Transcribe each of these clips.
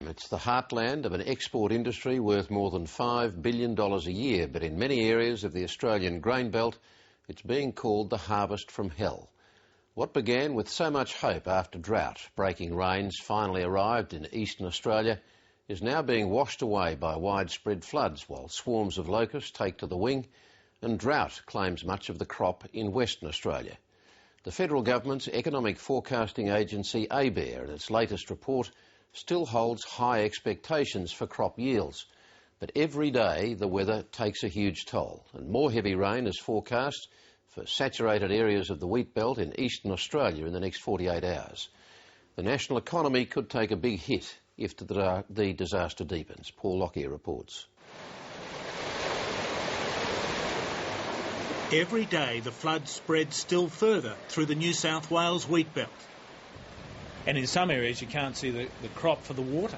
It's the heartland of an export industry worth more than $5 billion a year, but in many areas of the Australian grain belt, it's being called the harvest from hell. What began with so much hope after drought-breaking rains finally arrived in eastern Australia is now being washed away by widespread floods, while swarms of locusts take to the wing and drought claims much of the crop in Western Australia. The federal government's economic forecasting agency, ABARE, in its latest report, still holds high expectations for crop yields. But every day the weather takes a huge toll, and more heavy rain is forecast for saturated areas of the wheat belt in eastern Australia in the next 48 hours. The national economy could take a big hit if the disaster deepens. Paul Lockyer reports. Every day the flood spreads still further through the New South Wales wheat belt. And in some areas you can't see the crop for the water.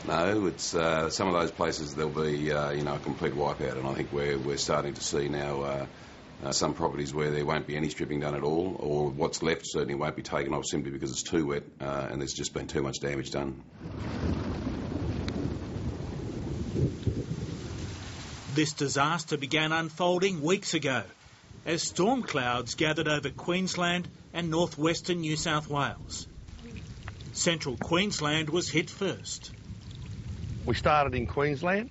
No, it's some of those places there'll be a complete wipeout, and I think we're starting to see now some properties where there won't be any stripping done at all, or what's left certainly won't be taken off simply because it's too wet and there's just been too much damage done. This disaster began unfolding weeks ago as storm clouds gathered over Queensland and northwestern New South Wales. Central Queensland was hit first. We started in Queensland.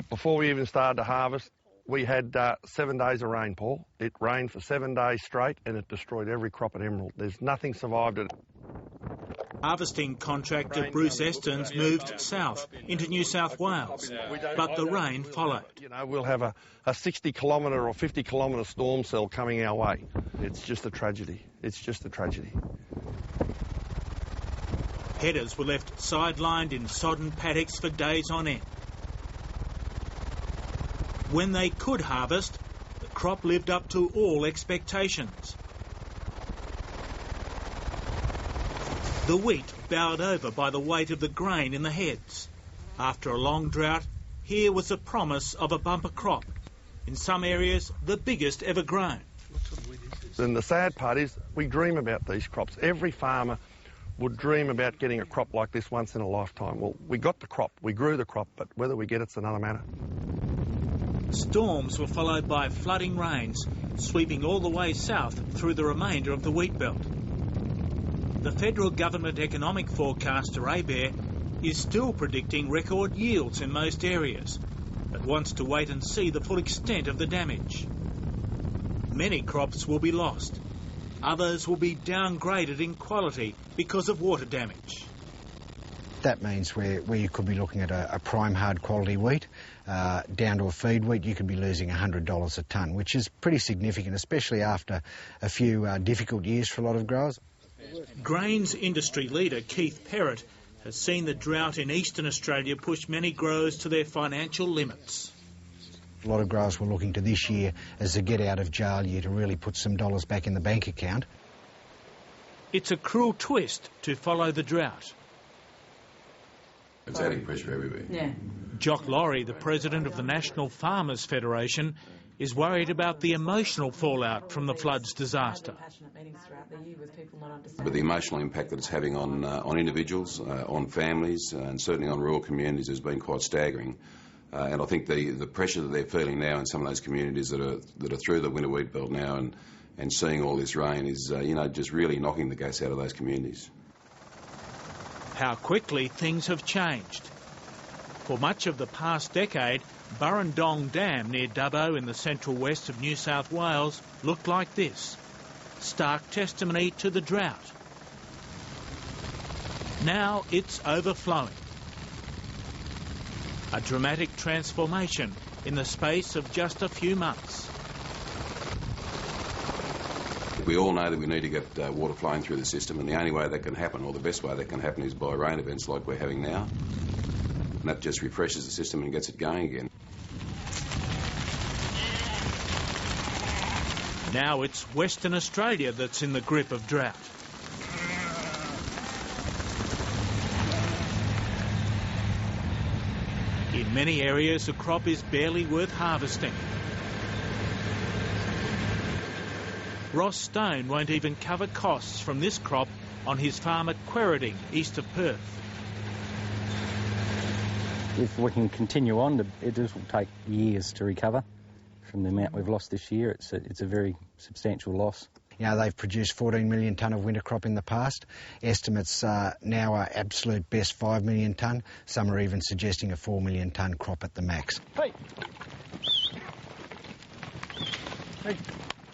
Before we even started to harvest, we had 7 days of rain, Paul. It rained for 7 days straight and it destroyed every crop at Emerald. There's nothing survived it. Harvesting contractor Bruce Estens moved south into New South Wales, but the rain followed. We'll have a 60-kilometre or 50-kilometre storm cell coming our way. It's just a tragedy. It's just a tragedy. Headers were left sidelined in sodden paddocks for days on end. When they could harvest, the crop lived up to all expectations. The wheat bowed over by the weight of the grain in the heads. After a long drought, here was a promise of a bumper crop. In some areas, the biggest ever grown. And the sad part is we dream about these crops. Every farmer would dream about getting a crop like this once in a lifetime. Well, we got the crop, we grew the crop, but whether we get it's another matter. Storms were followed by flooding rains, sweeping all the way south through the remainder of the wheat belt. The federal government economic forecaster, ABARE, is still predicting record yields in most areas, but wants to wait and see the full extent of the damage. Many crops will be lost. Others will be downgraded in quality because of water damage. That means where you could be looking at a prime hard quality wheat down to a feed wheat, you could be losing $100 a tonne, which is pretty significant, especially after a few difficult years for a lot of growers. Grains industry leader Keith Perrett has seen the drought in eastern Australia push many growers to their financial limits. A lot of growers were looking to this year as a get out of jail year to really put some dollars back in the bank account. It's a cruel twist to follow the drought. It's adding pressure everywhere. Yeah. Jock, Laurie, the president of the National Farmers Federation, is worried about the emotional fallout from the floods disaster. But the emotional impact that it's having on individuals, on families, and certainly on rural communities has been quite staggering. And I think the pressure that they're feeling now in some of those communities that are through the winter wheat belt now and seeing all this rain is, just really knocking the gas out of those communities. How quickly things have changed. For much of the past decade, Burrendong Dam near Dubbo in the central west of New South Wales looked like this. Stark testimony to the drought. Now it's overflowing. A dramatic transformation in the space of just a few months. We all know that we need to get water flowing through the system, and the only way that can happen, or the best way that can happen, is by rain events like we're having now. And that just refreshes the system and gets it going again. Now it's Western Australia that's in the grip of drought. In many areas, the crop is barely worth harvesting. Ross Stone won't even cover costs from this crop on his farm at Perrett, east of Perth. if we can continue on, it will take years to recover from the amount we've lost this year. It's a very substantial loss. You know, they've produced 14 million tonne of winter crop in the past. Estimates now are absolute best 5 million tonne. Some are even suggesting a 4 million tonne crop at the max. Hey. Hey.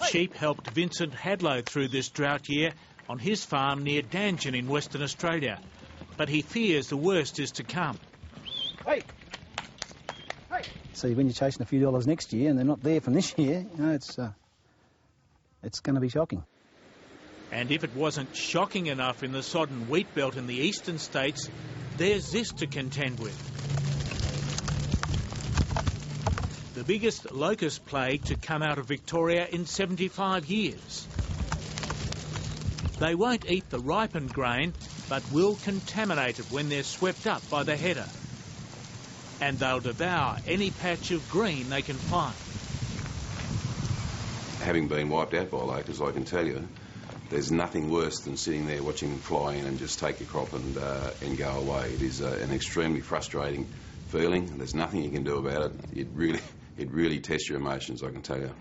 Sheep helped Vincent Hadlow through this drought year on his farm near Dangen in Western Australia. But he fears the worst is to come. Hey. Hey. See, when you're chasing a few dollars next year and they're not there from this year, you know, it's going to be shocking. And if it wasn't shocking enough in the sodden wheat belt in the eastern states, there's this to contend with. The biggest locust plague to come out of Victoria in 75 years. They won't eat the ripened grain, but will contaminate it when they're swept up by the header. And they'll devour any patch of green they can find. Having been wiped out by locusts, I can tell you, there's nothing worse than sitting there watching them fly in and just take your crop and go away. It is an extremely frustrating feeling. There's nothing you can do about it. It really tests your emotions, I can tell you.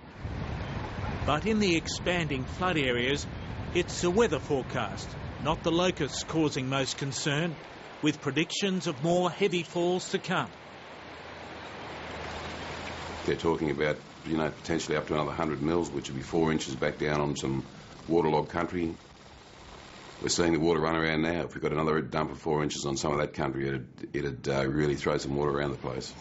But in the expanding flood areas, it's the weather forecast, not the locusts causing most concern, with predictions of more heavy falls to come. They're talking about, you know, potentially up to another 100 mils, which would be 4 inches back down on some waterlogged country. We're seeing the water run around now. If we got another dump of 4 inches on some of that country, it'd really throw some water around the place.